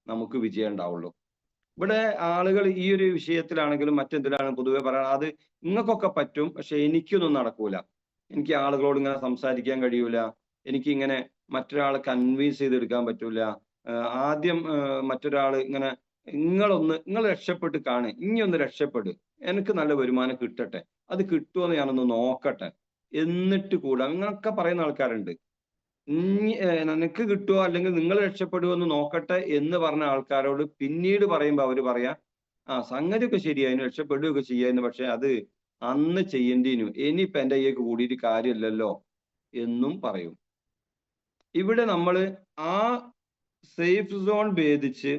നമുക്ക് വിജയം ഉണ്ടാവുള്ളൂ. ഇവിടെ ആളുകൾ ഈ ഒരു വിഷയത്തിലാണെങ്കിലും മറ്റെന്തിലാണെങ്കിലും പൊതുവെ പറയണം, അത് നിങ്ങൾക്കൊക്കെ പറ്റും, പക്ഷെ എനിക്കൊന്നും നടക്കൂല. എനിക്ക് ആളുകളോട് ഇങ്ങനെ സംസാരിക്കാൻ കഴിയൂല. എനിക്കിങ്ങനെ മറ്റൊരാളെ കൺവിൻസ് ചെയ്തെടുക്കാൻ പറ്റൂല. ആദ്യം മറ്റൊരാൾ ഇങ്ങനെ നിങ്ങൾ രക്ഷപ്പെട്ട് കാണ്, ഇനി ഒന്ന് രക്ഷപ്പെട്, എനിക്ക് നല്ല വരുമാനം കിട്ടട്ടെ, അത് കിട്ടുമെന്ന് ഞാനൊന്ന് നോക്കട്ടെ, എന്നിട്ട് കൂടാ, ഇങ്ങനൊക്കെ പറയുന്ന ആൾക്കാരുണ്ട്. നിനക്ക് കിട്ടുമോ അല്ലെങ്കിൽ നിങ്ങൾ രക്ഷപ്പെടുമോ എന്ന് നോക്കട്ടെ എന്ന് പറഞ്ഞ ആൾക്കാരോട് പിന്നീട് പറയുമ്പോൾ അവര് പറയാ, ആ സംഗതിയൊക്കെ ശരിയായിരുന്നു, രക്ഷപ്പെടുകയൊക്കെ ചെയ്യായിരുന്നു, പക്ഷെ അത് അന്ന് ചെയ്യേണ്ടിനു, ഇനിയിപ്പൊ എന്റെ കയ്യേക്ക് കൂടിയിട്ട് കാര്യമില്ലല്ലോ എന്നും പറയും. ഇവിടെ നമ്മൾ ആ സേഫ് സോൺ ഭേദിച്ച്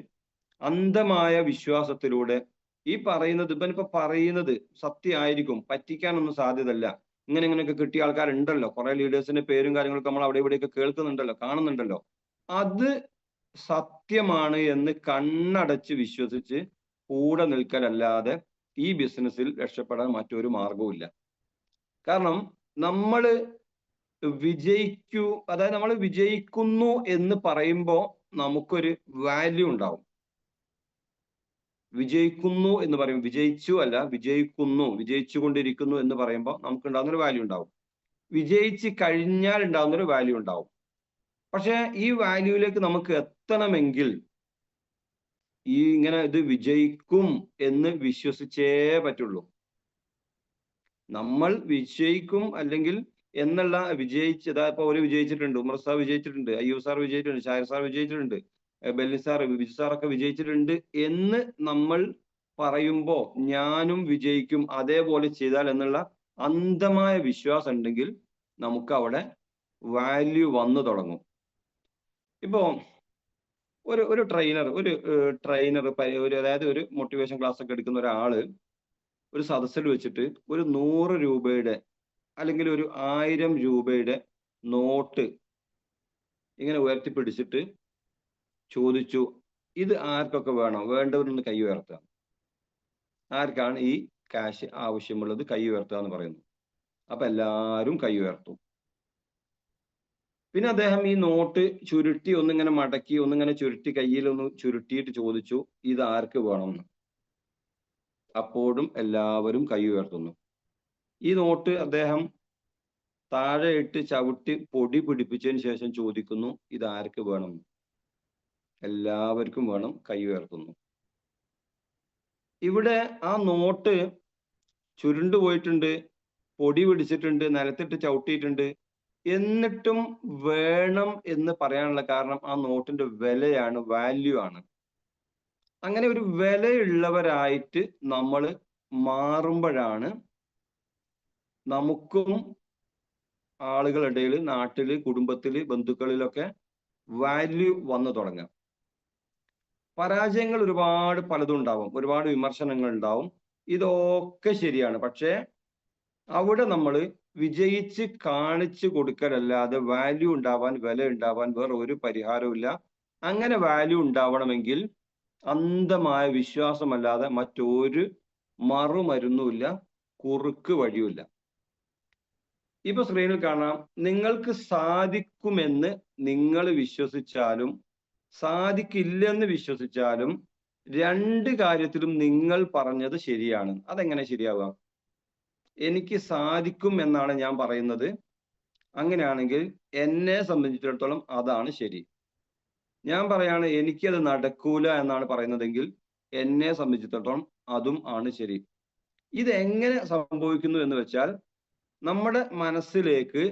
അന്ധമായ വിശ്വാസത്തിലൂടെ ഈ പറയുന്നത്, ഇപ്പൊ പറയുന്നത് സത്യമായിരിക്കും, പറ്റിക്കാനൊന്നും സാധ്യതല്ല, ഇങ്ങനെയൊക്കെ കിട്ടിയ ആൾക്കാരുണ്ടല്ലോ, കുറെ ലീഡേഴ്സിന്റെ പേരും കാര്യങ്ങളൊക്കെ നമ്മൾ അവിടെ ഇവിടെയൊക്കെ കേൾക്കുന്നുണ്ടല്ലോ, കാണുന്നുണ്ടല്ലോ. അത് സത്യമാണ് എന്ന് കണ്ണടച്ച് വിശ്വസിച്ച് കൂടെ നിൽക്കലല്ലാതെ ഈ ബിസിനസ്സിൽ രക്ഷപ്പെടാൻ മറ്റൊരു മാർഗവും ഇല്ല. കാരണം നമ്മൾ അതായത് നമ്മൾ വിജയിക്കുന്നു എന്ന് പറയുമ്പോൾ നമുക്കൊരു വാല്യൂ ഉണ്ടാവും. വിജയിക്കുന്നു എന്ന് പറയും, വിജയിച്ചു അല്ല, വിജയിക്കുന്നു, വിജയിച്ചു കൊണ്ടിരിക്കുന്നു എന്ന് പറയുമ്പോൾ നമുക്ക് ഉണ്ടാകുന്നൊരു വാല്യൂ ഉണ്ടാവും. വിജയിച്ച് കഴിഞ്ഞാൽ ഉണ്ടാകുന്നൊരു വാല്യൂ ഉണ്ടാവും. പക്ഷെ ഈ വാല്യൂയിലേക്ക് നമുക്ക് എത്തണമെങ്കിൽ ഇത് വിജയിക്കും എന്ന് വിശ്വസിച്ചേ പറ്റുള്ളൂ. നമ്മൾ വിജയിക്കും അല്ലെങ്കിൽ എന്നുള്ള ഇപ്പൊ ഒരു വിജയിച്ചിട്ടുണ്ട്, ഉമർ സാർ വിജയിച്ചിട്ടുണ്ട്, അയ്യൂബ് സാർ വിജയിച്ചിട്ടുണ്ട്, ഷായർ സാർ വിജയിച്ചിട്ടുണ്ട്, ബെല്ലി സാർ, ബിജു സാറൊക്കെ വിജയിച്ചിട്ടുണ്ട് എന്ന് നമ്മൾ പറയുമ്പോ ഞാനും വിജയിക്കും അതേപോലെ ചെയ്താൽ എന്നുള്ള അന്ധമായ വിശ്വാസം ഉണ്ടെങ്കിൽ നമുക്ക് അവിടെ വാല്യൂ വന്നു തുടങ്ങും. ഇപ്പോ ഒരു ട്രെയിനർ അതായത് ഒരു മോട്ടിവേഷൻ ക്ലാസ് ഒക്കെ എടുക്കുന്ന ഒരാള് ഒരു സദസ്സിൽ വെച്ചിട്ട് ഒരു 100 രൂപയുടെ അല്ലെങ്കിൽ ഒരു 1000 രൂപയുടെ നോട്ട് ഇങ്ങനെ ഉയർത്തിപ്പിടിച്ചിട്ട് ചോദിച്ചു, ഇത് ആർക്കൊക്കെ വേണം, വേണ്ടവരൊന്ന് കൈ ഉയർത്തുക, ആർക്കാണ് ഈ കാശ് ആവശ്യമുള്ളത് കൈ ഉയർത്തുക എന്ന് പറയുന്നു. അപ്പൊ എല്ലാവരും കൈ ഉയർത്തും. പിന്നെ അദ്ദേഹം ഈ നോട്ട് ചുരുട്ടി ഒന്നിങ്ങനെ മടക്കി ഒന്നിങ്ങനെ ചുരുട്ടി കയ്യിൽ ഒന്ന് ചുരുട്ടിയിട്ട് ചോദിച്ചു, ഇത് ആർക്ക് വേണമെന്ന്. അപ്പോഴും എല്ലാവരും കൈ ഉയർത്തുന്നു. ഈ നോട്ട് അദ്ദേഹം താഴെ ഇട്ട് ചവിട്ടി പൊടി പിടിപ്പിച്ചതിന് ശേഷം ചോദിക്കുന്നു, ഇത് ആർക്ക് വേണം. എല്ലാവർക്കും വേണം, കൈ ഉയർത്തുന്നു. ഇവിടെ ആ നോട്ട് ചുരുണ്ടു പോയിട്ടുണ്ട്, പൊടി പിടിച്ചിട്ടുണ്ട്, നിലത്തിട്ട് ചവിട്ടിയിട്ടുണ്ട്, എന്നിട്ടും വേണം എന്ന് പറയാനുള്ള കാരണം ആ നോട്ടിന്റെ വിലയാണ്, വാല്യൂ ആണ്. അങ്ങനെ ഒരു വിലയുള്ളവരായിട്ട് നമ്മൾ മാറുമ്പോഴാണ് നമുക്കും ആളുകളുടെ ഇടയിൽ, നാട്ടില്, കുടുംബത്തില്, ബന്ധുക്കളിലൊക്കെ വാല്യൂ വന്നു തുടങ്ങാം. പരാജയങ്ങൾ ഒരുപാട് പലതും ഉണ്ടാവും, ഒരുപാട് വിമർശനങ്ങൾ ഉണ്ടാവും, ഇതൊക്കെ ശരിയാണ്. പക്ഷേ അവിടെ നമ്മൾ വിജയിച്ച് കാണിച്ചു കൊടുക്കലല്ലാതെ വാല്യൂ ഉണ്ടാവാൻ, വില ഉണ്ടാവാൻ വേറെ ഒരു പരിഹാരവും ഇല്ല. അങ്ങനെ വാല്യൂ ഉണ്ടാവണമെങ്കിൽ അന്ധമായ വിശ്വാസമല്ലാതെ മറ്റൊരു മറുമരുന്നുമില്ല, കുറുക്ക് വഴിയുമില്ല. ഇപ്പൊ സ്ക്രീനിൽ കാണാം, നിങ്ങൾക്ക് സാധിക്കുമെന്ന് നിങ്ങൾ വിശ്വസിച്ചാലും സാധിക്കില്ലെന്ന് വിശ്വസിച്ചാലും രണ്ട് കാര്യത്തിലും നിങ്ങൾ പറഞ്ഞത് ശരിയാണ്. അതെങ്ങനെ ശരിയാവുക? എനിക്ക് സാധിക്കും എന്നാണ് ഞാൻ പറയുന്നത്, അങ്ങനെയാണെങ്കിൽ എന്നെ സംബന്ധിച്ചിടത്തോളം അതാണ് ശരി. ഞാൻ പറയാണ് എനിക്കത് നടക്കൂല എന്നാണ് പറയുന്നതെങ്കിൽ എന്നെ സംബന്ധിച്ചിടത്തോളം അതും ആണ് ശരി. ഇതെങ്ങനെ സംഭവിക്കുന്നു എന്ന് വെച്ചാൽ, നമ്മുടെ മനസ്സിലേക്ക്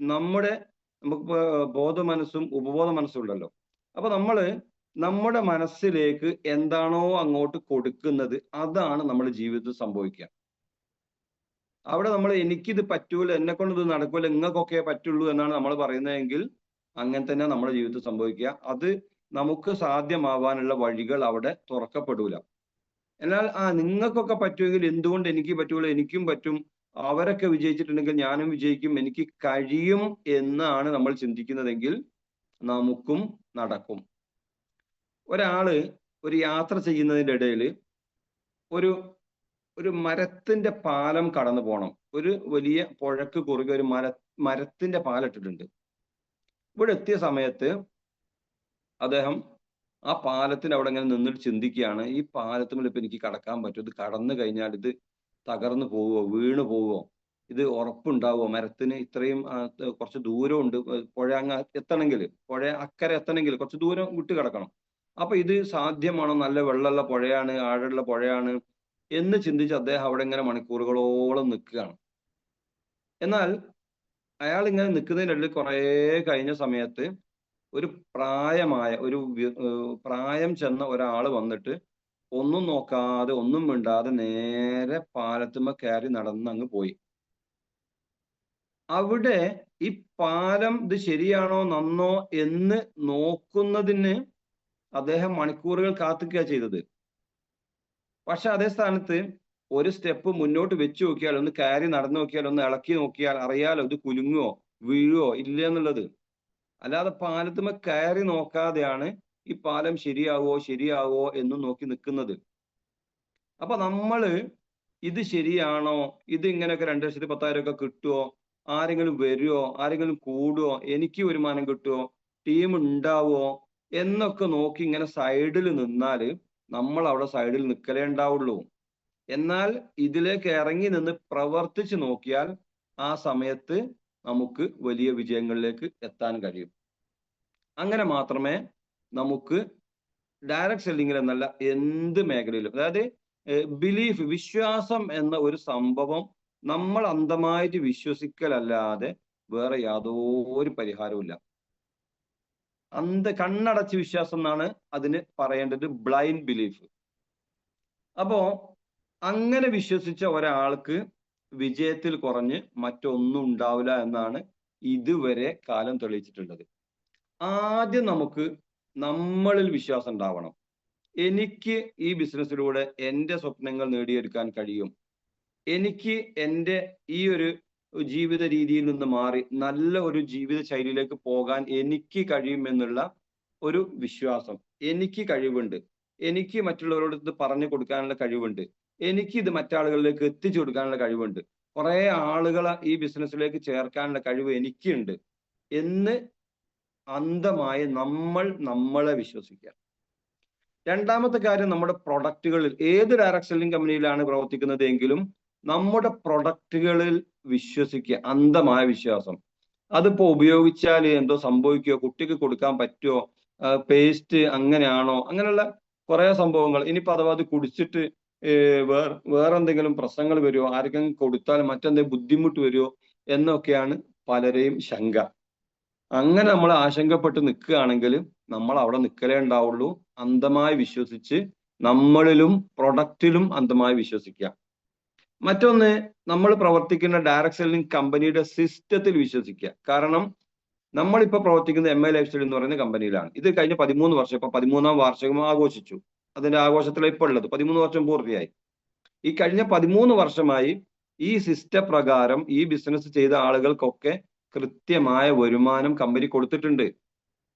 നമുക്ക് ബോധ മനസ്സും ഉപബോധ മനസ്സും ഉണ്ടല്ലോ. അപ്പൊ നമ്മുടെ മനസ്സിലേക്ക് എന്താണോ അങ്ങോട്ട് കൊടുക്കുന്നത് അതാണ് നമ്മുടെ ജീവിതത്തിൽ സംഭവിക്കുക. അവിടെ നമ്മൾ എനിക്കിത് പറ്റൂല, എന്നെ കൊണ്ട് ഇത് നടക്കൂല, നിങ്ങൾക്കൊക്കെ പറ്റുള്ളൂ എന്നാണ് നമ്മൾ പറയുന്നതെങ്കിൽ അങ്ങനെ തന്നെ നമ്മുടെ ജീവിതത്തിൽ സംഭവിക്കുക. അത് നമുക്ക് സാധ്യമാവാനുള്ള വഴികൾ അവിടെ തുറക്കപ്പെടൂല. എന്നാൽ നിങ്ങൾക്കൊക്കെ പറ്റുമെങ്കിൽ എന്തുകൊണ്ട് എനിക്ക് പറ്റൂല, എനിക്കും പറ്റും, അവരൊക്കെ വിജയിച്ചിട്ടുണ്ടെങ്കിൽ ഞാനും വിജയിക്കും, എനിക്ക് കഴിയും എന്നാണ് നമ്മൾ ചിന്തിക്കുന്നതെങ്കിൽ നമുക്കും നടക്കും. ഒരാള് ഒരു യാത്ര ചെയ്യുന്നതിൻ്റെ ഇടയിൽ ഒരു മരത്തിന്റെ പാലം കടന്നു പോകണം. ഒരു വലിയ പുഴക്ക് കുറുകെ ഒരു മരത്തിന്റെ പാലം ഇട്ടിട്ടുണ്ട്. ഇവിടെ എത്തിയ സമയത്ത് അദ്ദേഹം ആ പാലത്തിന് അവിടെ ഇങ്ങനെ നിന്നിട്ട് ചിന്തിക്കുകയാണ്, ഈ പാലത്തുമ്മൽ ഇപ്പൊ എനിക്ക് കടക്കാൻ പറ്റും, ഇത് കടന്നു കഴിഞ്ഞാൽ ഇത് തകർന്നു പോവോ, വീണു പോവോ, ഇത് ഉറപ്പുണ്ടാവോ, മരത്തിന് ഇത്രയും കുറച്ച് ദൂരമുണ്ട്, പുഴ അങ്ങ് എത്തണമെങ്കിൽ, പുഴ അക്കരെ എത്തണമെങ്കിൽ കുറച്ച് ദൂരം വിട്ട് കിടക്കണം. അപ്പൊ ഇത് സാധ്യമാണോ, നല്ല വെള്ളമുള്ള പുഴയാണ്, ആഴമുള്ള പുഴയാണ് എന്ന് ചിന്തിച്ച് അദ്ദേഹം അവിടെ ഇങ്ങനെ മണിക്കൂറുകളോളം നിൽക്കുകയാണ്. എന്നാൽ അയാൾ ഇങ്ങനെ നിൽക്കുന്നതിനിടയിൽ കുറേ കഴിഞ്ഞ സമയത്ത് ഒരു പ്രായമായ പ്രായം ചെന്ന ഒരാൾ വന്നിട്ട് ഒന്നും നോക്കാതെ ഒന്നും മിണ്ടാതെ നേരെ പാലത്തുമ്മ കയറി നടന്ന് അങ്ങ് പോയി. അവിടെ ഈ പാലം ഇത് ശരിയാണോ നന്നോ എന്ന് നോക്കുന്നതിന് അദ്ദേഹം മണിക്കൂറുകൾ കാത്തുകയാണ് ചെയ്തത്. പക്ഷെ അതേ സ്ഥാനത്ത് ഒരു സ്റ്റെപ്പ് മുന്നോട്ട് വെച്ച് നോക്കിയാൽ, ഒന്ന് കയറി നടന്നു നോക്കിയാൽ, ഒന്ന് ഇളക്കി നോക്കിയാൽ അറിയാലോ ഇത് കുലുങ്ങുവോ വീഴുവോ ഇല്ല എന്നുള്ളത്. അല്ലാതെ പാലത്തുമ്മ കയറി നോക്കാതെയാണ് ഈ പാലം ശരിയാവോ എന്ന് നോക്കി നിൽക്കുന്നത്. അപ്പൊ നമ്മള് ഇത് ശരിയാണോ, ഇത് ഇങ്ങനെയൊക്കെ 2,10,000 ഒക്കെ കിട്ടുമോ, ആരെങ്കിലും വരുമോ, ആരെങ്കിലും കൂടുവോ, എനിക്ക് വരുമാനം കിട്ടുമോ, ടീം ഉണ്ടാവോ എന്നൊക്കെ നോക്കി ഇങ്ങനെ സൈഡിൽ നിന്നാല് നമ്മൾ അവിടെ സൈഡിൽ നിൽക്കലേ ഉണ്ടാവുള്ളൂ. എന്നാൽ ഇതിലേക്ക് ഇറങ്ങി നിന്ന് പ്രവർത്തിച്ച് നോക്കിയാൽ ആ സമയത്ത് നമുക്ക് വലിയ വിജയങ്ങളിലേക്ക് എത്താൻ കഴിയും. അങ്ങനെ മാത്രമേ നമുക്ക് ഡയറക്റ്റ് സെല്ലിംഗിൽ എന്നല്ല എന്ത് മേഖലയിലും, അതായത് ബിലീഫ്, വിശ്വാസം എന്ന ഒരു സംഭവം നമ്മൾ അന്ധമായിട്ട് വിശ്വസിക്കലല്ലാതെ വേറെ യാതൊരു പരിഹാരവും ഇല്ല. കണ്ണടച്ച് വിശ്വാസം എന്നാണ് അതിന് പറയേണ്ടത്, ബ്ലൈൻഡ് ബിലീഫ്. അപ്പോ അങ്ങനെ വിശ്വസിച്ച ഒരാൾക്ക് വിജയത്തിൽ കുറഞ്ഞ് മറ്റൊന്നും ഉണ്ടാവില്ല എന്നാണ് ഇതുവരെ കാലം തെളിയിച്ചിട്ടുള്ളത്. ആദ്യം നമുക്ക് നമ്മളിൽ വിശ്വാസം ഉണ്ടാവണം. എനിക്ക് ഈ ബിസിനസ്സിലൂടെ എൻ്റെ സ്വപ്നങ്ങൾ നേടിയെടുക്കാൻ കഴിയും, എനിക്ക് എൻ്റെ ഈ ഒരു ജീവിത രീതിയിൽ നിന്ന് മാറി നല്ല ഒരു ജീവിത ശൈലിയിലേക്ക് പോകാൻ എനിക്ക് കഴിയുമെന്നുള്ള ഒരു വിശ്വാസം, എനിക്ക് കഴിവുണ്ട്, എനിക്ക് മറ്റുള്ളവരോട് ഇത് പറഞ്ഞു കൊടുക്കാനുള്ള കഴിവുണ്ട്, എനിക്ക് ഇത് മറ്റാളുകളിലേക്ക് എത്തിച്ചു കൊടുക്കാനുള്ള കഴിവുണ്ട്, കുറെ ആളുകളെ ഈ ബിസിനസ്സിലേക്ക് ചേർക്കാനുള്ള കഴിവ് എനിക്കുണ്ട് എന്ന് അന്ധമായി നമ്മളെ വിശ്വസിക്കുക. രണ്ടാമത്തെ കാര്യം, നമ്മുടെ പ്രൊഡക്റ്റുകളിൽ, ഏത് ഡയറക്ട് സെല്ലിംഗ് കമ്പനിയിലാണ് പ്രവർത്തിക്കുന്നത് എങ്കിലും നമ്മുടെ പ്രൊഡക്റ്റുകളിൽ വിശ്വസിക്കുക, അന്ധമായ വിശ്വാസം. അതിപ്പോ ഉപയോഗിച്ചാൽ എന്തോ സംഭവിക്കുമോ, കുട്ടിക്ക് കൊടുക്കാൻ പറ്റുമോ, പേസ്റ്റ് അങ്ങനെയാണോ, അങ്ങനെയുള്ള കുറെ സംഭവങ്ങൾ. ഇനിയിപ്പോ അഥവാ അത് കുടിച്ചിട്ട് വേറെന്തെങ്കിലും പ്രശ്നങ്ങൾ വരുമോ, ആർക്കെങ്കിലും കൊടുത്താൽ മറ്റെന്തെങ്കിലും ബുദ്ധിമുട്ട് വരുമോ എന്നൊക്കെയാണ് പലരെയും ശങ്ക. അങ്ങനെ നമ്മൾ ആശങ്കപ്പെട്ട് നിൽക്കുകയാണെങ്കിൽ നമ്മൾ അവിടെ നിൽക്കലേ ഉണ്ടാവുള്ളൂ. അന്ധമായി വിശ്വസിച്ച് നമ്മളിലും പ്രൊഡക്റ്റിലും അന്ധമായി വിശ്വസിക്കുക. മറ്റൊന്ന്, നമ്മൾ പ്രവർത്തിക്കുന്ന ഡയറക്ട് സെല്ലിംഗ് കമ്പനിയുടെ സിസ്റ്റത്തിൽ വിശ്വസിക്കുക. കാരണം നമ്മളിപ്പോ പ്രവർത്തിക്കുന്ന MI ലൈഫ് സ്റ്റൈൽ എന്ന് പറയുന്ന കമ്പനിയിലാണ്. ഇത് കഴിഞ്ഞ 13 വർഷം, ഇപ്പൊ 13ാം വാർഷികം ആഘോഷിച്ചു. അതിന്റെ ആഘോഷത്തിലാണ് ഇപ്പോൾ ഉള്ളത്. 13 വർഷം പൂർത്തിയായി. ഈ കഴിഞ്ഞ 13 വർഷമായി ഈ സിസ്റ്റം പ്രകാരം ഈ ബിസിനസ് ചെയ്ത ആളുകൾക്കൊക്കെ കൃത്യമായ വരുമാനം കമ്പനി കൊടുത്തിട്ടുണ്ട്.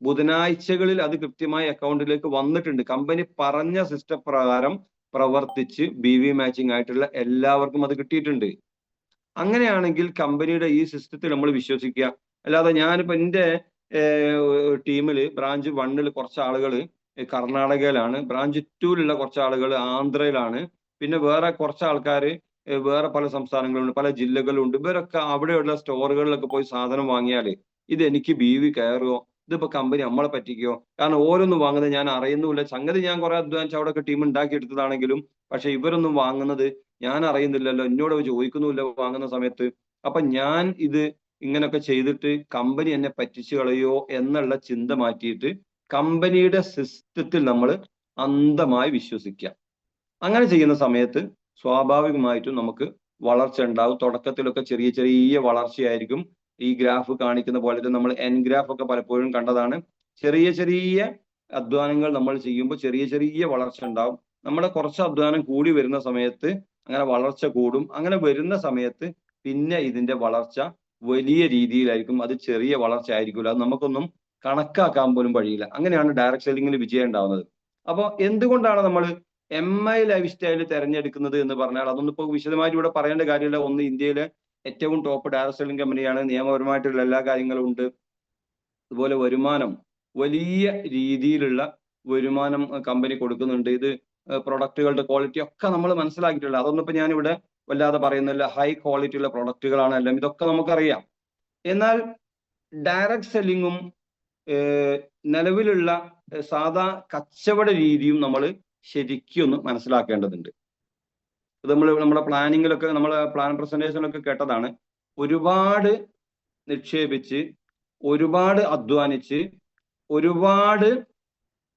ബുധനാഴ്ചകളിൽ അത് കൃത്യമായ അക്കൗണ്ടിലേക്ക് വന്നിട്ടുണ്ട്. കമ്പനി പറഞ്ഞ സിസ്റ്റം പ്രകാരം പ്രവർത്തിച്ച് BV മാച്ചിങ് ആയിട്ടുള്ള എല്ലാവർക്കും അത് കിട്ടിയിട്ടുണ്ട്. അങ്ങനെയാണെങ്കിൽ കമ്പനിയുടെ ഈ സിസ്റ്റത്തിൽ നമ്മൾ വിശ്വസിക്കുക. അല്ലാതെ ഞാനിപ്പോ എൻ്റെ ടീമിൽ ബ്രാഞ്ച് 1 കുറച്ച് ആളുകൾ കർണാടകയിലാണ്, ബ്രാഞ്ച് 2 കുറച്ച് ആളുകൾ ആന്ധ്രയിലാണ്, പിന്നെ വേറെ കുറച്ച് ആൾക്കാർ വേറെ പല സംസ്ഥാനങ്ങളുണ്ട്, പല ജില്ലകളുണ്ട്. ഇവരൊക്കെ അവിടെയുള്ള സ്റ്റോറുകളിലൊക്കെ പോയി സാധനം വാങ്ങിയാൽ ഇത് എനിക്ക് BV കയറുമോ, ഇതിപ്പോ കമ്പനി നമ്മളെ പറ്റിക്കോ? കാരണം ഓരോന്നും വാങ്ങുന്നത് ഞാൻ അറിയുന്നുമില്ല. സംഗതി ഞാൻ കുറെ അധ്വാനിച്ച് അവിടെയൊക്കെ ടീം ഉണ്ടാക്കിയെടുത്തതാണെങ്കിലും പക്ഷെ ഇവരൊന്നും വാങ്ങുന്നത് ഞാൻ അറിയുന്നില്ലല്ലോ, എന്നോട് ചോദിക്കുന്നുമില്ല വാങ്ങുന്ന സമയത്ത്. അപ്പൊ ഞാൻ ഇത് ഇങ്ങനൊക്കെ ചെയ്തിട്ട് കമ്പനി എന്നെ പറ്റിച്ചു കളയോ എന്നുള്ള ചിന്ത മാറ്റിയിട്ട് കമ്പനിയുടെ സിസ്റ്റത്തിൽ നമ്മൾ അന്ധമായി വിശ്വസിക്കുക. അങ്ങനെ ചെയ്യുന്ന സമയത്ത് സ്വാഭാവികമായിട്ടും നമുക്ക് വളർച്ച ഉണ്ടാവും. തുടക്കത്തിലൊക്കെ ചെറിയ ചെറിയ വളർച്ചയായിരിക്കും. ഈ ഗ്രാഫ് കാണിക്കുന്ന പോലെ നമ്മൾ ഗ്രാഫ് ഒക്കെ പലപ്പോഴും കണ്ടതാണ്. ചെറിയ ചെറിയ അധ്വാനങ്ങൾ നമ്മൾ ചെയ്യുമ്പോൾ ചെറിയ ചെറിയ വളർച്ച ഉണ്ടാവും. നമ്മുടെ കുറച്ച് അധ്വാനം കൂടി വരുന്ന സമയത്ത് അങ്ങനെ വളർച്ച കൂടും. അങ്ങനെ വരുന്ന സമയത്ത് പിന്നെ ഇതിന്റെ വളർച്ച വലിയ രീതിയിലായിരിക്കും. അത് ചെറിയ വളർച്ച ആയിരിക്കില്ല. അത് നമുക്കൊന്നും കണക്കാക്കാൻ പോലും കഴിയില്ല. അങ്ങനെയാണ് ഡയറക്ട് സെല്ലിങ്ങിൽ വിജയം ഉണ്ടാവുന്നത്. അപ്പോൾ എന്തുകൊണ്ടാണ് നമ്മൾ MI ലൈഫ് സ്റ്റൈൽ തിരഞ്ഞെടുക്കുന്നത് എന്ന് പറഞ്ഞാൽ അതൊന്നും ഇപ്പോൾ വിശദമായിട്ട് ഇവിടെ പറയേണ്ട കാര്യമില്ല. ഒന്ന്, ഇന്ത്യയിലെ ഏറ്റവും ടോപ്പ് ഡയറക്ട് സെല്ലിംഗ് കമ്പനിയാണ്. നിയമപരമായിട്ടുള്ള എല്ലാ കാര്യങ്ങളും ഉണ്ട്. അതുപോലെ വരുമാനം വലിയ രീതിയിലുള്ള വരുമാനം കമ്പനി കൊടുക്കുന്നുണ്ട്, ഇത് പ്രൊഡക്റ്റുകളുടെ ക്വാളിറ്റി ഒക്കെ നമ്മൾ മനസ്സിലാക്കിയിട്ടില്ല. അതൊന്നും ഇപ്പൊ ഞാനിവിടെ വല്ലാതെ പറയുന്നില്ല. ഹൈ ക്വാളിറ്റി ഉള്ള പ്രൊഡക്റ്റുകളാണ് എല്ലാം, ഇതൊക്കെ നമുക്കറിയാം. എന്നാൽ ഡയറക്റ്റ് സെല്ലിങ്ങും നിലവിലുള്ള സാധാ കച്ചവട രീതിയും നമ്മൾ ശരിക്കും ഒന്ന് മനസ്സിലാക്കേണ്ടതുണ്ട്. ഇത് നമ്മുടെ പ്ലാനിങ്ങിലൊക്കെ, നമ്മളെ പ്ലാൻ പ്രസന്റേഷനിലൊക്കെ കേട്ടതാണ്. ഒരുപാട് നിക്ഷേപിച്ച്, ഒരുപാട് അധ്വാനിച്ച്, ഒരുപാട്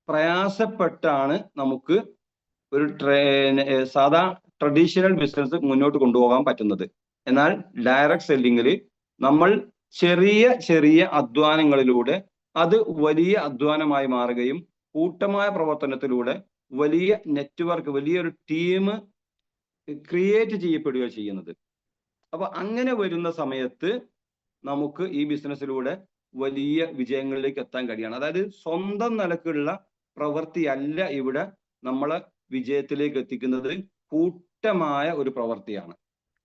പ്രയാസപ്പെട്ടാണ് നമുക്ക് ഒരു സാധാ ട്രഡീഷണൽ ബിസിനസ് മുന്നോട്ട് കൊണ്ടുപോകാൻ പറ്റുന്നത്. എന്നാൽ ഡയറക്റ്റ് സെല്ലിങ്ങിൽ നമ്മൾ ചെറിയ ചെറിയ അധ്വാനങ്ങളിലൂടെ അത് വലിയ അധ്വാനമായി മാറുകയും കൂട്ടമായ പ്രവർത്തനത്തിലൂടെ വലിയ നെറ്റ്വർക്ക്, വലിയൊരു ടീം ക്രിയേറ്റ് ചെയ്യപ്പെടുകയാണ് ചെയ്യുന്നത്. അപ്പൊ അങ്ങനെ വരുന്ന സമയത്ത് നമുക്ക് ഈ ബിസിനസ്സിലൂടെ വലിയ വിജയങ്ങളിലേക്ക് എത്താൻ കഴിയാണ്. അതായത് സ്വന്തം നിലക്കുള്ള പ്രവൃത്തിയല്ല ഇവിടെ നമ്മളെ വിജയത്തിലേക്ക് എത്തിക്കുന്നത്, കൂട്ടമായ ഒരു പ്രവൃത്തിയാണ്.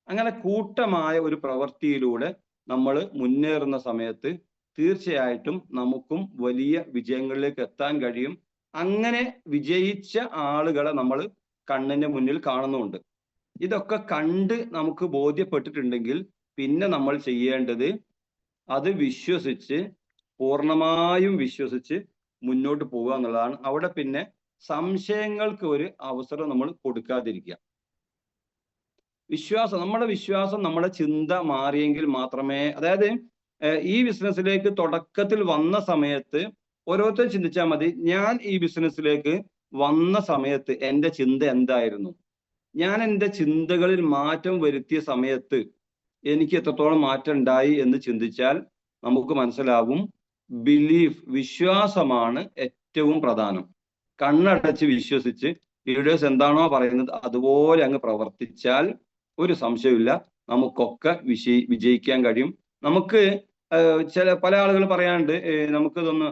അങ്ങനെ കൂട്ടമായ ഒരു പ്രവൃത്തിയിലൂടെ നമ്മൾ മുന്നേറുന്ന സമയത്ത് തീർച്ചയായിട്ടും നമുക്കും വലിയ വിജയങ്ങളിലേക്ക് എത്താൻ കഴിയും. അങ്ങനെ വിജയിച്ച ആളുകളെ നമ്മൾ കണ്ണിന്റെ മുന്നിൽ കാണുന്നുണ്ട്. ഇതൊക്കെ കണ്ട് നമുക്ക് ബോധ്യപ്പെട്ടിട്ടുണ്ടെങ്കിൽ പിന്നെ നമ്മൾ ചെയ്യേണ്ടത് അത് വിശ്വസിച്ച്, പൂർണ്ണമായും വിശ്വസിച്ച് മുന്നോട്ട് പോകുക എന്നുള്ളതാണ്. അവിടെ പിന്നെ സംശയങ്ങൾക്ക് ഒരു അവസരം നമ്മൾ കൊടുക്കാതിരിക്കുക. നമ്മുടെ വിശ്വാസം, നമ്മുടെ ചിന്ത മാറിയെങ്കിൽ മാത്രമേ, അതായത് ഈ ബിസിനസ്സിലേക്ക് തുടക്കത്തിൽ വന്ന സമയത്ത് ഓരോരുത്തരും ചിന്തിച്ചാൽ മതി, ഞാൻ ഈ ബിസിനസ്സിലേക്ക് വന്ന സമയത്ത് എൻ്റെ ചിന്ത എന്തായിരുന്നു, ഞാൻ എൻ്റെ ചിന്തകളിൽ മാറ്റം വരുത്തിയ സമയത്ത് എനിക്ക് എത്രത്തോളം മാറ്റം ഉണ്ടായി എന്ന് ചിന്തിച്ചാൽ നമുക്ക് മനസ്സിലാകും. ബിലീഫ്, വിശ്വാസമാണ് ഏറ്റവും പ്രധാനം. കണ്ണടച്ച് വിശ്വസിച്ച് ലീഡേഴ്സ് എന്താണോ പറയുന്നത് അതുപോലെ അങ്ങ് പ്രവർത്തിച്ചാൽ ഒരു സംശയമില്ല, നമുക്കൊക്കെ വിജയിക്കാൻ കഴിയും. നമുക്ക് പല ആളുകൾ പറയാണ്ട് നമുക്കിതൊന്ന്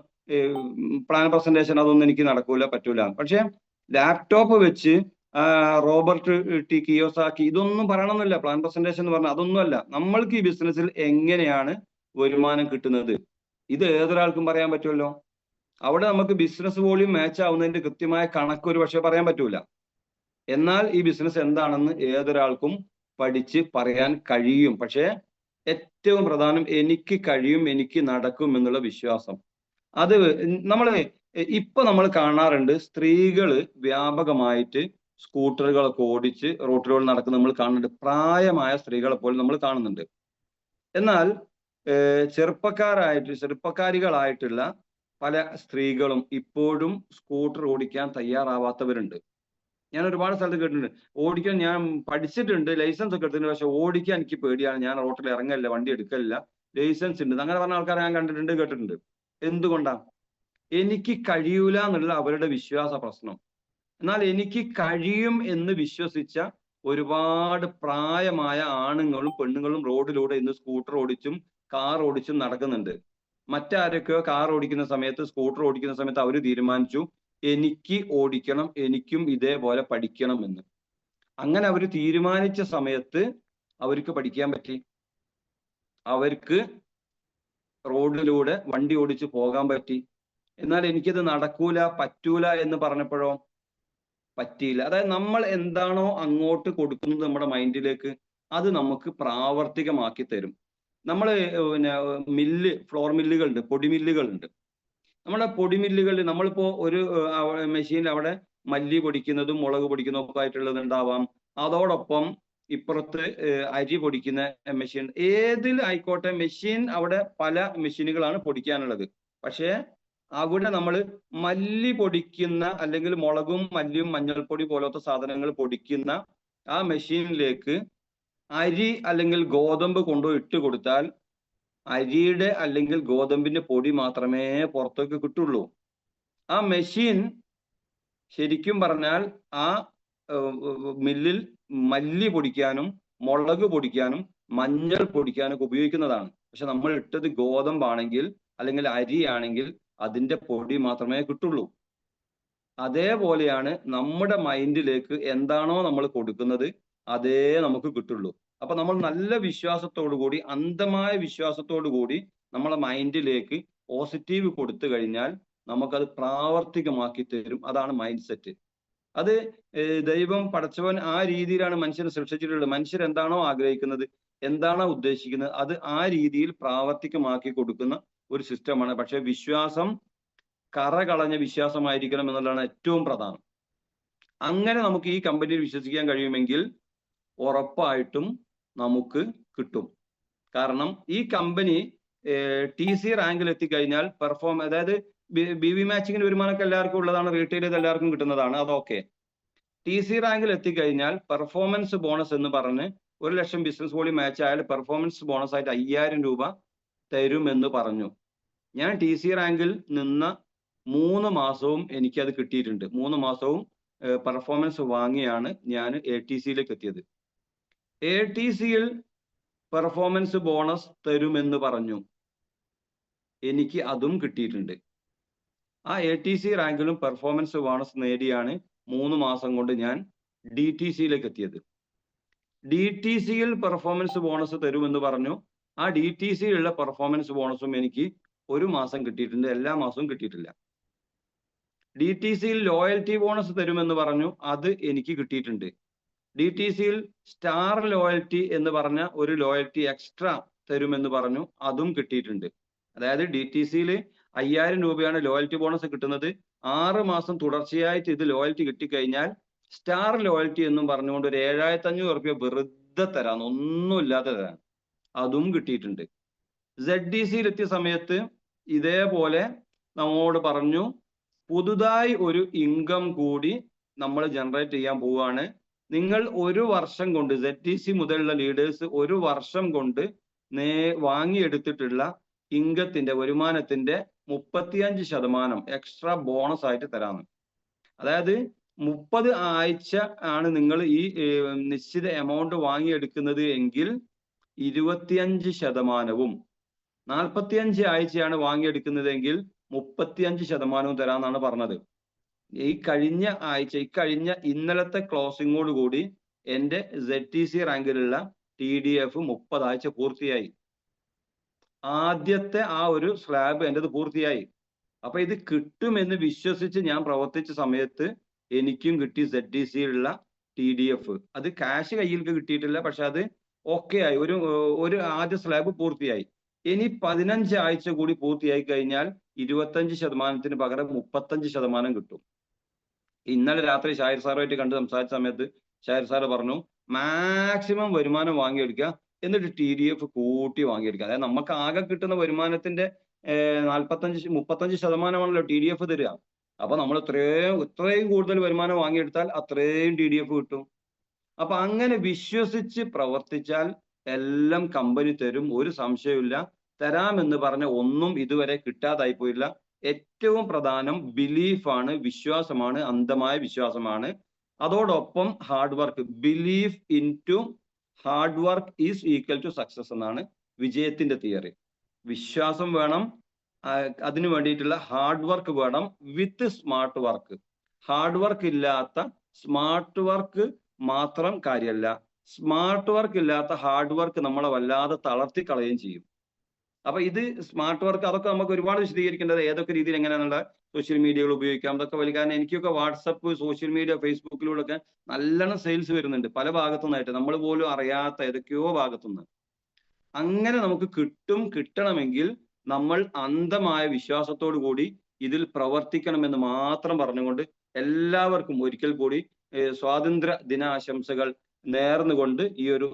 പ്ലാൻ പ്രസന്റേഷൻ അതൊന്നും എനിക്ക് നടക്കൂല, പറ്റൂല. പക്ഷെ ലാപ്ടോപ്പ് വെച്ച് റോബർട്ട് ടി കിയോസാക്കി ഇതൊന്നും പറയണമെന്നില്ല. പ്ലാൻ പ്രസന്റേഷൻ എന്ന് പറഞ്ഞാൽ അതൊന്നുമല്ല. നമ്മൾക്ക് ഈ ബിസിനസ്സിൽ എങ്ങനെയാണ് വരുമാനം കിട്ടുന്നത്, ഇത് ഏതൊരാൾക്കും പറയാൻ പറ്റുമല്ലോ. അവിടെ നമുക്ക് ബിസിനസ് വോളിയം മാച്ച് ആവുന്നതിന്റെ കൃത്യമായ കണക്ക് ഒരു പക്ഷേ പറയാൻ പറ്റൂല. എന്നാൽ ഈ ബിസിനസ് എന്താണെന്ന് ഏതൊരാൾക്കും പഠിച്ച് പറയാൻ കഴിയും. പക്ഷേ ഏറ്റവും പ്രധാനം എനിക്ക് കഴിയും, എനിക്ക് നടക്കും എന്നുള്ള വിശ്വാസം. അത് നമ്മൾ കാണാറുണ്ട്, സ്ത്രീകള് വ്യാപകമായിട്ട് സ്കൂട്ടറുകളൊക്കെ ഓടിച്ച് റോട്ടിലൂടെ നടക്കുന്ന നമ്മൾ കാണുന്നുണ്ട്. പ്രായമായ സ്ത്രീകളെ പോലും നമ്മൾ കാണുന്നുണ്ട്. എന്നാൽ ചെറുപ്പക്കാരികളായിട്ടുള്ള പല സ്ത്രീകളും ഇപ്പോഴും സ്കൂട്ടർ ഓടിക്കാൻ തയ്യാറാവാത്തവരുണ്ട്. ഞാൻ ഒരുപാട് സ്ഥലത്ത് കേട്ടിട്ടുണ്ട്, ഓടിക്കാൻ ഞാൻ പഠിച്ചിട്ടുണ്ട്, ലൈസൻസ് ഒക്കെ എടുത്തിട്ടുണ്ട്, പക്ഷെ ഓടിക്കാൻ എനിക്ക് പേടിയാണ്, ഞാൻ റോട്ടിൽ ഇറങ്ങലില്ല, വണ്ടി എടുക്കലില്ല, ലൈസൻസ് ഉണ്ട്, അങ്ങനെ പറഞ്ഞ ആൾക്കാരെ ഞാൻ കണ്ടിട്ടുണ്ട്, കേട്ടിട്ടുണ്ട്. എന്തുകൊണ്ടാ? എനിക്ക് കഴിയൂല എന്നുള്ള അവരുടെ വിശ്വാസ പ്രശ്നം. എന്നാൽ എനിക്ക് കഴിയും എന്ന് വിശ്വസിച്ച ഒരുപാട് പ്രായമായ ആണുങ്ങളും പെണ്ണുങ്ങളും റോഡിലൂടെ ഇന്ന് സ്കൂട്ടർ ഓടിച്ചും കാർ ഓടിച്ചും നടക്കുന്നുണ്ട്. മറ്റാരൊക്കെയോ കാർ ഓടിക്കുന്ന സമയത്ത്, സ്കൂട്ടർ ഓടിക്കുന്ന സമയത്ത് അവർ തീരുമാനിച്ചു എനിക്ക് ഓടിക്കണം, എനിക്കും ഇതേപോലെ പഠിക്കണം എന്ന്. അങ്ങനെ അവർ തീരുമാനിച്ച സമയത്ത് അവർക്ക് പഠിക്കാൻ പറ്റി, അവർക്ക് റോഡിലൂടെ വണ്ടി ഓടിച്ച് പോകാൻ പറ്റി. എന്നാൽ എനിക്കിത് നടക്കൂല, പറ്റൂല എന്ന് പറഞ്ഞപ്പോഴോ പറ്റിയില്ല. അതായത് നമ്മൾ എന്താണോ അങ്ങോട്ട് കൊടുക്കുന്നത് നമ്മുടെ മൈൻഡിലേക്ക്, അത് നമുക്ക് പ്രാവർത്തികമാക്കി തരും. നമ്മൾ ഫ്ലോർ മില്ലുകളുണ്ട്, പൊടിമില്ലുകളുണ്ട്. നമ്മുടെ പൊടിമില്ലുകളിൽ നമ്മളിപ്പോ ഒരു മെഷീനിൽ അവിടെ മല്ലി പൊടിക്കുന്നതും മുളക് പൊടിക്കുന്നതും ഒക്കെ ആയിട്ടുള്ളത് ഉണ്ടാവാം. അതോടൊപ്പം ഇപ്പുറത്ത് അരി പൊടിക്കുന്ന മെഷീൻ, ഏതിൽ ആയിക്കോട്ടെ മെഷീൻ, അവിടെ പല മെഷീനുകളാണ് പൊടിക്കാനുള്ളത്. പക്ഷേ അവിടെ നമ്മൾ മല്ലി പൊടിക്കുന്ന, അല്ലെങ്കിൽ മുളകും മല്ലിയും മഞ്ഞൾപ്പൊടി പോലത്തെ സാധനങ്ങൾ പൊടിക്കുന്ന ആ മെഷീനിലേക്ക് അരി അല്ലെങ്കിൽ ഗോതമ്പ് കൊണ്ടുപോയി ഇട്ട് കൊടുത്താൽ അരിയുടെ അല്ലെങ്കിൽ ഗോതമ്പിന്റെ പൊടി മാത്രമേ പുറത്തേക്ക് കിട്ടുള്ളൂ. ആ മെഷീൻ ശരിക്കും പറഞ്ഞാൽ ആ മില്ലിൽ മല്ലി പൊടിക്കാനും മുളക് പൊടിക്കാനും മഞ്ഞൾ പൊടിക്കാനും ഒക്കെ ഉപയോഗിക്കുന്നതാണ്. പക്ഷെ നമ്മൾ ഇട്ടത് ഗോതമ്പാണെങ്കിൽ അല്ലെങ്കിൽ അരിയാണെങ്കിൽ അതിന്റെ പൊടി മാത്രമേ കിട്ടുള്ളൂ. അതേപോലെയാണ് നമ്മുടെ മൈൻഡിലേക്ക് എന്താണോ നമ്മൾ കൊടുക്കുന്നത് അതേ നമുക്ക് കിട്ടുള്ളൂ. അപ്പൊ നമ്മൾ നല്ല വിശ്വാസത്തോടു കൂടി, അന്ധമായ വിശ്വാസത്തോടു കൂടി നമ്മളെ മൈൻഡിലേക്ക് പോസിറ്റീവ് കൊടുത്തു കഴിഞ്ഞാൽ നമുക്കത് പ്രാവർത്തികമാക്കി തരും. അതാണ് മൈൻഡ് സെറ്റ്. അത് ദൈവം പടച്ചവൻ ആ രീതിയിലാണ് മനുഷ്യനെ സൃഷ്ടിച്ചിട്ടുള്ളത്. മനുഷ്യർ എന്താണോ ആഗ്രഹിക്കുന്നത്, എന്താണോ ഉദ്ദേശിക്കുന്നത്, അത് ആ രീതിയിൽ പ്രാവർത്തികമാക്കി കൊടുക്കുന്ന ഒരു സിസ്റ്റമാണ്. പക്ഷെ വിശ്വാസം കറ കളഞ്ഞ വിശ്വാസമായിരിക്കണം എന്നുള്ളതാണ് ഏറ്റവും പ്രധാനം. അങ്ങനെ നമുക്ക് ഈ കമ്പനിയിൽ വിശ്വസിക്കാൻ കഴിയുമെങ്കിൽ ഉറപ്പായിട്ടും നമുക്ക് കിട്ടും. കാരണം ഈ കമ്പനി TC റാങ്കിൽ എത്തിക്കഴിഞ്ഞാൽ അതായത് BV മാച്ചിങ്ങിന് വരുമാനമൊക്കെ എല്ലാവർക്കും ഉള്ളതാണ്, റീറ്റെയിൽ ചെയ്ത് എല്ലാവർക്കും കിട്ടുന്നതാണ്, അതൊക്കെ. TC റാങ്കിൽ എത്തിക്കഴിഞ്ഞാൽ പെർഫോമൻസ് ബോണസ് എന്ന് പറഞ്ഞ് 1 ലക്ഷം ബിസിനസ് വോളിയം മാച്ച് ആയാൽ പെർഫോമൻസ് ബോണസ് ആയിട്ട് 5000 രൂപ തരുമെന്ന് പറഞ്ഞു. ഞാൻ TC റാങ്കിൽ നിന്ന 3 മാസവും എനിക്കത് കിട്ടിയിട്ടുണ്ട്. 3 മാസവും പെർഫോമൻസ് വാങ്ങിയാണ് ഞാൻ ATCയിലേക്ക് എത്തിയത്. ATCയിൽ പെർഫോമൻസ് ബോണസ് തരുമെന്ന് പറഞ്ഞു, എനിക്ക് അതും കിട്ടിയിട്ടുണ്ട്. ആ ATC റാങ്കിലും പെർഫോമൻസ് ബോണസ് നേടിയാണ് 3 മാസം കൊണ്ട് ഞാൻ DTCയിലേക്ക് എത്തിയത്. DTCയിൽ പെർഫോമൻസ് ബോണസ് തരുമെന്ന് പറഞ്ഞു. ആ DTCയിലുള്ള പെർഫോമൻസ് ബോണസും എനിക്ക് 1 മാസം കിട്ടിയിട്ടുണ്ട്, എല്ലാ മാസവും കിട്ടിയിട്ടില്ല. DTCയിൽ ലോയൽറ്റി ബോണസ് തരുമെന്ന് പറഞ്ഞു, അത് എനിക്ക് കിട്ടിയിട്ടുണ്ട്. DTCയിൽ സ്റ്റാർ ലോയൽറ്റി എന്ന് പറഞ്ഞ ഒരു ലോയൽറ്റി എക്സ്ട്രാ തരുമെന്ന് പറഞ്ഞു, അതും കിട്ടിയിട്ടുണ്ട്. അതായത് DTCയിൽ 5000 രൂപയാണ് ലോയൽറ്റി ബോണസ് കിട്ടുന്നത്. 6 മാസം തുടർച്ചയായിട്ട് ഇത് ലോയൽറ്റി കിട്ടിക്കഴിഞ്ഞാൽ സ്റ്റാർ ലോയൽറ്റി എന്നും പറഞ്ഞുകൊണ്ട് ഒരു 7500 രൂപ വെറുതെ തരാൻ, ഒന്നുമില്ലാതെ തരാൻ, അതും കിട്ടിയിട്ടുണ്ട്. ZDCയിൽ എത്തിയ സമയത്ത് ഇതേപോലെ നമ്മോട് പറഞ്ഞു, പുതുതായി ഒരു ഇൻകം കൂടി നമ്മൾ ജനറേറ്റ് ചെയ്യാൻ പോവുകയാണ്. നിങ്ങൾ 1 വർഷം കൊണ്ട്, ZDC മുതലുള്ള ലീഡേഴ്സ് 1 വർഷം കൊണ്ട് വാങ്ങിയെടുത്തിട്ടുള്ള ഇൻകത്തിന്റെ, വരുമാനത്തിന്റെ 35% എക്സ്ട്രാ ബോണസ് ആയിട്ട് തരാമെന്ന്. അതായത് 30 ആഴ്ച ആണ് നിങ്ങൾ ഈ നിശ്ചിത എമൗണ്ട് വാങ്ങിയെടുക്കുന്നത് എങ്കിൽ 25%, 45 ആഴ്ചയാണ് വാങ്ങിയെടുക്കുന്നതെങ്കിൽ 35% തരാമെന്നാണ് പറഞ്ഞത്. ഈ കഴിഞ്ഞ ഇന്നലത്തെ ക്ലോസിങ്ങോട് കൂടി എൻ്റെ ZTC റാങ്കിലുള്ള TDF 30 ആഴ്ച പൂർത്തിയായി. ആദ്യത്തെ ആ ഒരു സ്ലാബ് എൻ്റെത് പൂർത്തിയായി. അപ്പൊ ഇത് കിട്ടുമെന്ന് വിശ്വസിച്ച് ഞാൻ പ്രവർത്തിച്ച സമയത്ത് എനിക്കും കിട്ടി ZTCയിലുള്ള TDF. അത് ക്യാഷ് കയ്യിലേക്ക് കിട്ടിയിട്ടില്ല, പക്ഷെ അത് ഓക്കെ ആയി. ഒരു ആദ്യ സ്ലാബ് പൂർത്തിയായി. ഇനി 15 ആഴ്ച കൂടി പൂർത്തിയായി കഴിഞ്ഞാൽ 25%-ന് പകരം 35% കിട്ടും. ഇന്നലെ രാത്രി ഷാഹിർ സാറുമായിട്ട് കണ്ട് സംസാരിച്ച സമയത്ത് ഷാഹിർ സാറ് പറഞ്ഞു, മാക്സിമം വരുമാനം വാങ്ങിയെടുക്കുക, എന്നിട്ട് TDF കൂട്ടി വാങ്ങിയെടുക്കുക. അതായത് നമുക്ക് ആകെ കിട്ടുന്ന വരുമാനത്തിന്റെ 35% TDF തരിക. അപ്പൊ നമ്മൾ ഇത്രയും കൂടുതൽ വരുമാനം വാങ്ങിയെടുത്താൽ അത്രയും TDF കിട്ടും. അപ്പൊ അങ്ങനെ വിശ്വസിച്ച് പ്രവർത്തിച്ചാൽ എല്ലാം കമ്പനി തരും, ഒരു സംശയമില്ല. തരാമെന്ന് പറഞ്ഞ ഒന്നും ഇതുവരെ കിട്ടാതായി പോയില്ല. ഏറ്റവും പ്രധാനം ബിലീഫാണ്, വിശ്വാസമാണ്, അന്ധമായ വിശ്വാസമാണ്. അതോടൊപ്പം hard work. Belief in to hard work is equal to success എന്നാണ് വിജയത്തിന്റെ തിയറി. വിശ്വാസം വേണം, അതിനു വേണ്ടിയിട്ടുള്ള ഹാർഡ് വർക്ക് വേണം, വിത്ത് സ്മാർട്ട് വർക്ക്. ഹാർഡ് വർക്ക് ഇല്ലാത്ത സ്മാർട്ട് വർക്ക് മാത്രം കാര്യമല്ല, സ്മാർട്ട് വർക്ക് ഇല്ലാത്ത ഹാർഡ് വർക്ക് നമ്മളെ വല്ലാതെ തളർത്തി കളയുകയും ചെയ്യും. അപ്പൊ ഇത് സ്മാർട്ട് വർക്ക്, അതൊക്കെ നമുക്ക് ഒരുപാട് വിശദീകരിക്കേണ്ടത്, ഏതൊക്കെ രീതിയിൽ എങ്ങനെയാണെന്നുള്ള സോഷ്യൽ മീഡിയകൾ ഉപയോഗിക്കാം, അതൊക്കെ വലിയ. കാരണം എനിക്കൊക്കെ വാട്സപ്പ്, സോഷ്യൽ മീഡിയ, ഫേസ്ബുക്കിലൂടെ ഒക്കെ നല്ലോണം സെയിൽസ് വരുന്നുണ്ട് പല ഭാഗത്തുനിന്നായിട്ട്, നമ്മൾ പോലും അറിയാത്ത ഏതൊക്കെയോ ഭാഗത്തുനിന്ന്. അങ്ങനെ നമുക്ക് കിട്ടണമെങ്കിൽ നമ്മൾ അന്ധമായ വിശ്വാസത്തോടു കൂടി ഇതിൽ പ്രവർത്തിക്കണമെന്ന് മാത്രം പറഞ്ഞുകൊണ്ട് എല്ലാവർക്കും ഒരിക്കൽ കൂടി സ്വാതന്ത്ര്യ ദിനാശംസകൾ നേർന്നുകൊണ്ട് ഈ ഒരു